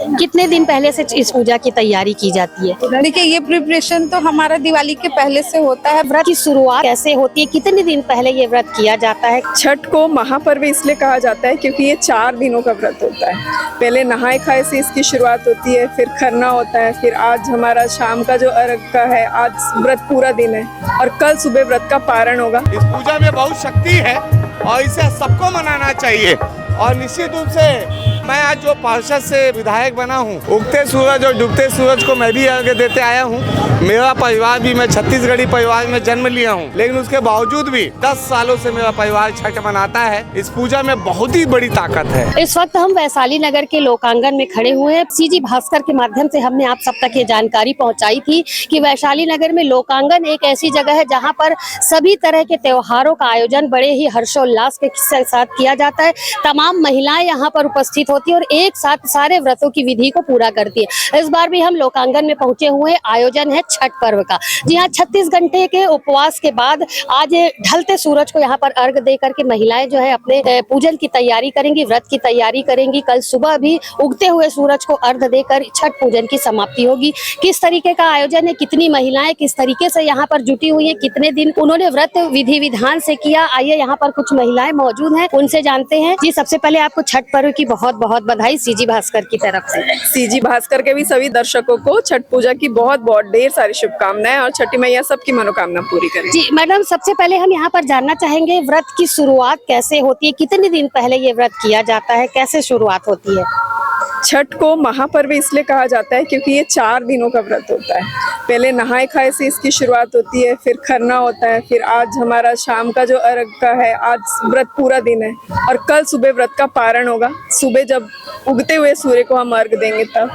कितने दिन पहले से इस पूजा की तैयारी की जाती है? देखिए, ये प्रिपरेशन तो हमारा दिवाली के पहले से होता है। व्रत की शुरुआत कैसे होती है? कितने दिन पहले ये व्रत किया जाता है? छठ को महापर्व इसलिए कहा जाता है क्योंकि ये 4 दिनों का व्रत होता है। पहले नहाए खाए से इसकी शुरुआत होती है, फिर खरना होता है, फिर आज हमारा शाम का जो अर्घ का है, आज व्रत पूरा दिन है और कल सुबह व्रत का पारण होगा। इस पूजा में बहुत शक्ति है और इसे सबको मनाना चाहिए। और निश्चित रूप से मैं आज जो पार्षद से विधायक बना हूँ, उगते सूरज और डूबते सूरज को मैं भी अर्घ्य देते आया हूँ। मेरा परिवार भी, मैं छत्तीसगढ़ी परिवार में जन्म लिया हूँ, लेकिन उसके बावजूद भी 10 सालों से मेरा परिवार छठ मनाता है। इस पूजा में बहुत ही बड़ी ताकत है। इस वक्त हम वैशाली नगर के लोकांगन में खड़े हुए हैं। सीजी भास्कर के माध्यम से हमने आप सब तक ये जानकारी पहुंचाई थी कि वैशाली नगर में लोकांगन एक ऐसी जगह है जहां पर सभी तरह के त्योहारों का आयोजन बड़े ही हर्षोल्लास के साथ किया जाता है। तमाम महिलाएं यहाँ पर उपस्थित होती है और एक साथ सारे व्रतों की विधि को पूरा करती है। इस बार भी हम लोकांगन में पहुंचे हुए हैं। आयोजन है छठ पर्व का। जी हाँ, 36 घंटे के उपवास के बाद आज ढलते सूरज को यहाँ पर अर्घ दे करके महिलाएं जो है अपने पूजन की तैयारी करेंगी, व्रत की तैयारी करेंगी। कल सुबह भी उगते हुए सूरज को अर्घ देकर छठ पूजन की समाप्ति होगी। किस तरीके का आयोजन है, कितनी महिलाएं किस तरीके से यहाँ पर जुटी हुई है, कितने दिन उन्होंने व्रत विधि विधान से किया, आइए यहाँ पर कुछ महिलाएं मौजूद हैं, उनसे जानते हैं। जी, सबसे पहले आपको छठ पर्व की बहुत बहुत बधाई सीजी भास्कर की तरफ से। सीजी भास्कर के भी सभी दर्शकों को छठ पूजा की बहुत बहुत ढेर सारी शुभकामनाएं और छठी मैया सबकी मनोकामना पूरी करें। जी मैडम, सबसे पहले हम यहाँ पर जानना चाहेंगे व्रत की शुरुआत कैसे होती है, कितने दिन पहले ये व्रत किया जाता है, कैसे शुरुआत होती है? छठ को महापर्व इसलिए कहा जाता है क्योंकि ये 4 दिनों का व्रत होता है। पहले नहाए खाए से इसकी शुरुआत होती है, फिर खरना होता है, फिर आज हमारा शाम का जो अर्घ का है, आज व्रत पूरा दिन है और कल सुबह व्रत का पारण होगा। सुबह जब उगते हुए सूर्य को हम अर्घ देंगे तब।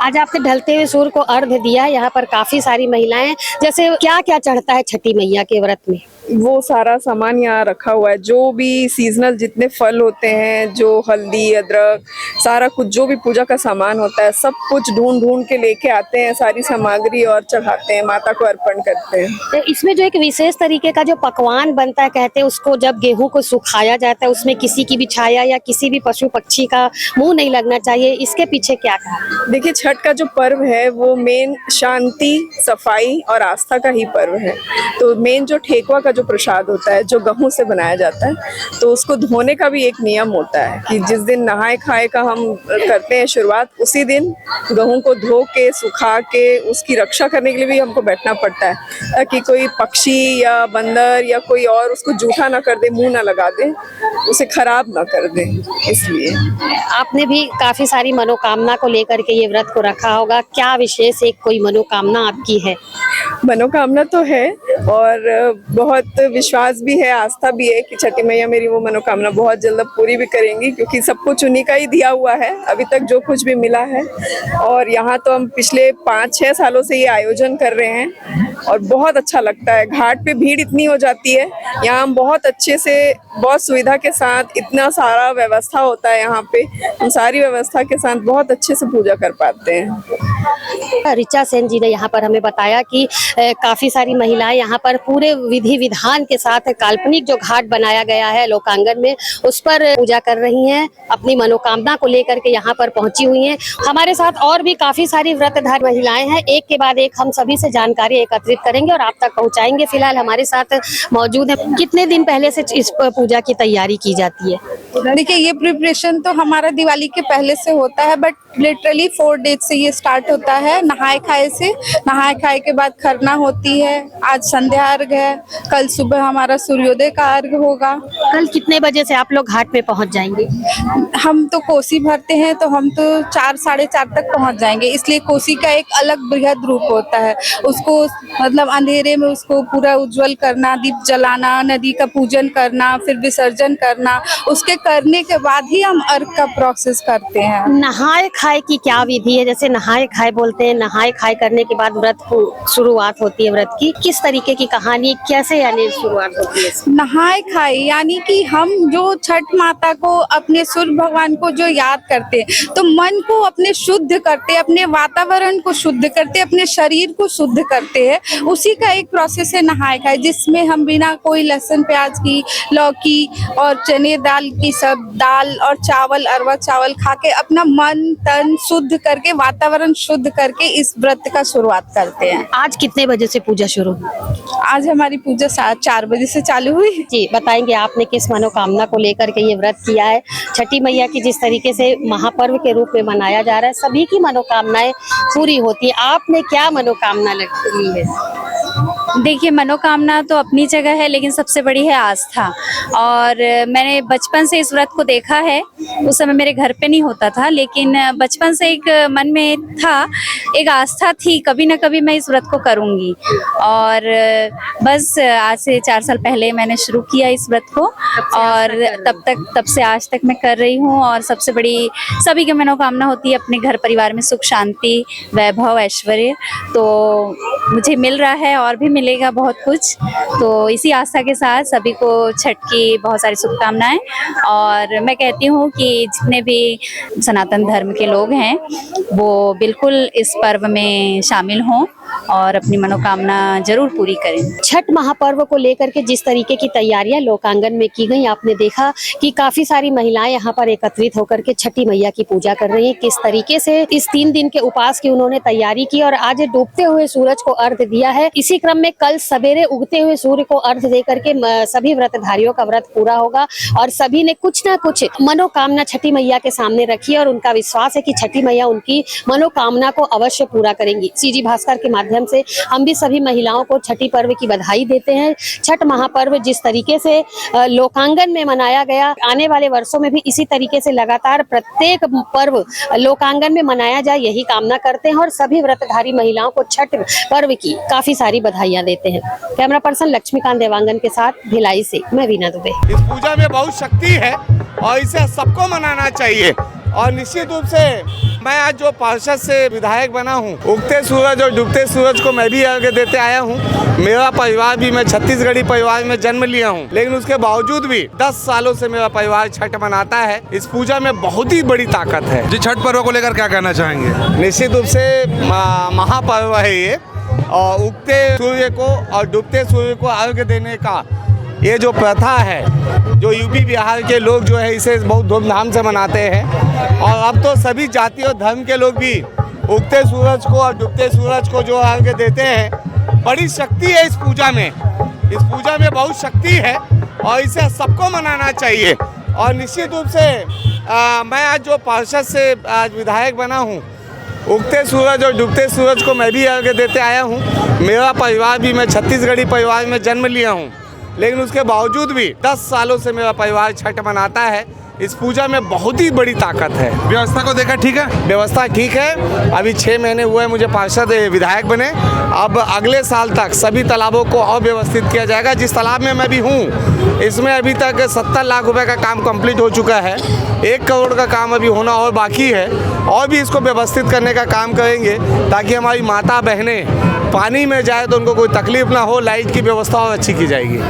आज आपने ढलते हुए सूर्य को अर्घ दिया। यहाँ पर काफी सारी महिलाएं, जैसे क्या क्या चढ़ता है छठी मैया के व्रत में? वो सारा सामान यहाँ रखा हुआ है, जो भी सीजनल जितने फल होते हैं, जो हल्दी अदरक सारा कुछ जो भी पूजा का सामान होता है, सब कुछ ढूंढ ढूंढ के लेके आते हैं सारी सामग्री और चढ़ाते हैं, माता को अर्पण करते हैं। तो इसमें जो एक विशेष तरीके का जो पकवान बनता है, कहते हैं उसको जब गेहूं को सुखाया जाता है, उसमें किसी की भी छाया या किसी भी पशु पक्षी का मुंह नहीं लगना चाहिए, इसके पीछे क्या कहा? देखिए, छठ का जो पर्व है वो मेन शांति, सफाई और आस्था का ही पर्व है। तो मेन जो ठेकुआ का जो प्रसाद होता है, जो गेहूं से बनाया जाता है, तो उसको धोने का भी एक नियम होता है कि जिस दिन नहाए खाए का हम करते हैं शुरुआत, उसी दिन गेहूं को धो के सुखा के उसकी रक्षा करने के लिए भी हमको बैठना पड़ता है, ताकि कोई पक्षी या बंदर या कोई और उसको जूठा ना कर दे, मुंह ना लगा दे, उसे खराब ना कर दे। इसलिए आपने भी काफी सारी मनोकामना को लेकर के ये व्रत को रखा होगा। क्या विशेष एक कोई मनोकामना आपकी है? मनोकामना तो है और बहुत विश्वास भी है, आस्था भी है कि छठी मैया मेरी वो मनोकामना बहुत जल्द पूरी भी करेंगी, क्योंकि सब कुछ उन्हीं का ही दिया हुआ है अभी तक जो कुछ भी मिला है। और यहाँ तो हम पिछले 5-6 सालों से ये आयोजन कर रहे हैं और बहुत अच्छा लगता है। घाट पे भीड़ इतनी हो जाती है, यहाँ हम बहुत अच्छे से, बहुत सुविधा के साथ, इतना सारा व्यवस्था होता है यहाँ पे, हम सारी व्यवस्था के साथ बहुत अच्छे से पूजा कर पाते हैं। ऋचा सेन जी ने यहाँ पर हमें बताया कि काफी सारी महिलाएं यहाँ पर पूरे विधि विधान के साथ काल्पनिक जो घाट बनाया गया है लोकांगन में, उस पर पूजा कर रही हैं, अपनी मनोकामना को लेकर के यहाँ पर पहुंची हुई हैं। हमारे साथ और भी काफी सारी व्रतधारी महिलाएं हैं, एक के बाद एक हम सभी से जानकारी एकत्रित करेंगे और आप तक पहुँचाएंगे। फिलहाल हमारे साथ मौजूद है। कितने दिन पहले से इस पूजा की तैयारी की जाती है? देखिए, ये प्रिपरेशन तो हमारा दिवाली के पहले से होता है, बट लिटरली 4 डेज से ये स्टार्ट होता है। नहाए खाए से, नहाए खाए के बाद खरना होती है, आज संध्या अर्घ है, कल सुबह हमारा सूर्योदय का अर्घ होगा। कल कितने बजे से आप लोग घाट पे पहुंच जाएंगे? हम तो कोसी भरते हैं, तो हम तो 4 साढ़े 4 तक पहुंच जाएंगे, इसलिए कोसी का एक अलग बृहद रूप होता है। उसको मतलब अंधेरे में उसको पूरा उज्जवल करना, दीप जलाना, नदी का पूजन करना, फिर विसर्जन करना, उसके करने के बाद ही हम अर्घ का प्रोसेस करते हैं। नहाए खाए की क्या विधि है? जैसे नहाए खाए बोलते हैं, नहाए खाए करने के बाद व्रत शुरुआत होती है व्रत की, किस तरीके की कहानी, कैसे यानी शुरुआत होती है? नहाए खाए यानी कि हम जो छठ माता को, अपने सूर्य भगवान को जो याद करते हैं, तो मन को अपने शुद्ध करते, अपने वातावरण को शुद्ध करते, अपने शरीर को शुद्ध करते हैं, उसी का एक प्रोसेस है नहाए खाए, जिसमें हम बिना कोई लहसुन प्याज की, लौकी और चने दाल की सब दाल और चावल, अरवा चावल खा के अपना मन तन शुद्ध करके, वातावरण शुद्ध करके इस व्रत का शुरुआत करते हैं। आज कितने बजे से पूजा शुरू हुई? आज हमारी पूजा 4 बजे से चालू हुई। जी बताएंगे आपने किस मनोकामना को लेकर के ये व्रत किया है? छठी मैया की जिस तरीके से महापर्व के रूप में मनाया जा रहा है, सभी की मनोकामनाएं पूरी होती है, आपने क्या मनोकामना ली है? देखिए, मनोकामना तो अपनी जगह है, लेकिन सबसे बड़ी है आस्था। और मैंने बचपन से इस व्रत को देखा है। उस समय मेरे घर पे नहीं होता था, लेकिन बचपन से एक मन में था, एक आस्था थी, कभी ना कभी मैं इस व्रत को करूंगी। और बस आज से 4 साल पहले मैंने शुरू किया इस व्रत को, और तब से आज तक मैं कर रही हूँ। और सबसे बड़ी सभी की मनोकामना होती है अपने घर परिवार में सुख शांति, वैभव, ऐश्वर्य। तो मुझे मिल रहा है और भी मिलेगा बहुत कुछ। तो इसी आस्था के साथ सभी को छठ की बहुत सारी शुभकामनाएं। और मैं कहती हूँ कि जितने भी सनातन धर्म के लोग हैं वो बिल्कुल इस पर्व में शामिल हों और अपनी मनोकामना जरूर पूरी करें। छठ महापर्व को लेकर के जिस तरीके की तैयारियां लोकांगन में की गई, आपने देखा कि काफी सारी महिलाएं यहाँ पर एकत्रित होकर के छठी मैया की पूजा कर रही हैं। किस तरीके से इस 3 दिन के उपास की उन्होंने तैयारी की और आज डूबते हुए सूरज को अर्घ दिया है। इसी क्रम में कल सवेरे उगते हुए सूर्य को अर्घ दे करके सभी व्रतधारियों का व्रत पूरा होगा और सभी ने कुछ ना कुछ मनोकामना छठी मैया के सामने रखी है और उनका विश्वास है कि छठी मैया उनकी मनोकामना को अवश्य पूरा करेंगी। सीजी भास्कर के माध्यम से हम भी सभी महिलाओं को छठी पर्व की बधाई देते हैं। छठ महापर्व जिस तरीके से लोकांगन में मनाया गया, आने वाले वर्षों में भी इसी तरीके से लगातार प्रत्येक पर्व लोकांगन में मनाया जाए, यही कामना करते हैं और सभी व्रतधारी महिलाओं को छठ पर्व की काफी सारी बधाइयां देते हैं। कैमरा पर्सन लक्ष्मीकांत देवांगन के साथ भिलाई से मैं वीना दुबे। इस पूजा में बहुत शक्ति है और इसे सबको मनाना चाहिए। और निश्चित रूप से मैं आज जो पार्षद से विधायक बना हूँ, उगते सूरज और डूबते सूरज को मैं भी अर्घ्य देते आया हूँ। मेरा परिवार भी, मैं छत्तीसगढ़ी परिवार में जन्म लिया हूँ, लेकिन उसके बावजूद भी 10 सालों से मेरा परिवार छठ मनाता है। इस पूजा में बहुत ही बड़ी ताकत है। जी, छठ पर्व को लेकर क्या कहना चाहेंगे? निश्चित रूप से महापर्व है ये, और उगते सूर्य को और डूबते सूर्य को अर्घ्य देने का ये जो प्रथा है, जो यूपी बिहार के लोग जो है इसे बहुत धूमधाम से मनाते हैं। और अब तो सभी जाति और धर्म के लोग भी उगते सूरज को और डूबते सूरज को जो अर्घ्य देते हैं। बड़ी शक्ति है इस पूजा में, इस पूजा में बहुत शक्ति है और इसे सबको मनाना चाहिए। और निश्चित रूप से मैं आज जो पार्षद से आज विधायक बना हूँ, उगते सूरज और डूबते सूरज को मैं भी अर्घ्य देते आया हूँ। मेरा परिवार भी, मैं छत्तीसगढ़ी परिवार में जन्म लिया हूँ, लेकिन उसके बावजूद भी 10 सालों से मेरा परिवार छठ मनाता है। इस पूजा में बहुत ही बड़ी ताकत है। व्यवस्था को देखा ठीक है? व्यवस्था ठीक है। अभी 6 महीने हुए मुझे पार्षद विधायक बने। अब अगले साल तक सभी तालाबों को और व्यवस्थित किया जाएगा। जिस तालाब में मैं भी हूँ, इसमें अभी तक 70 लाख रुपए का काम कंप्लीट हो चुका है। 1 करोड़ का काम अभी होना और बाकी है, और भी इसको व्यवस्थित करने का काम करेंगे ताकि हमारी माता बहनें पानी में जाए तो उनको कोई तकलीफ ना हो। लाइट की व्यवस्था और अच्छी की जाएगी।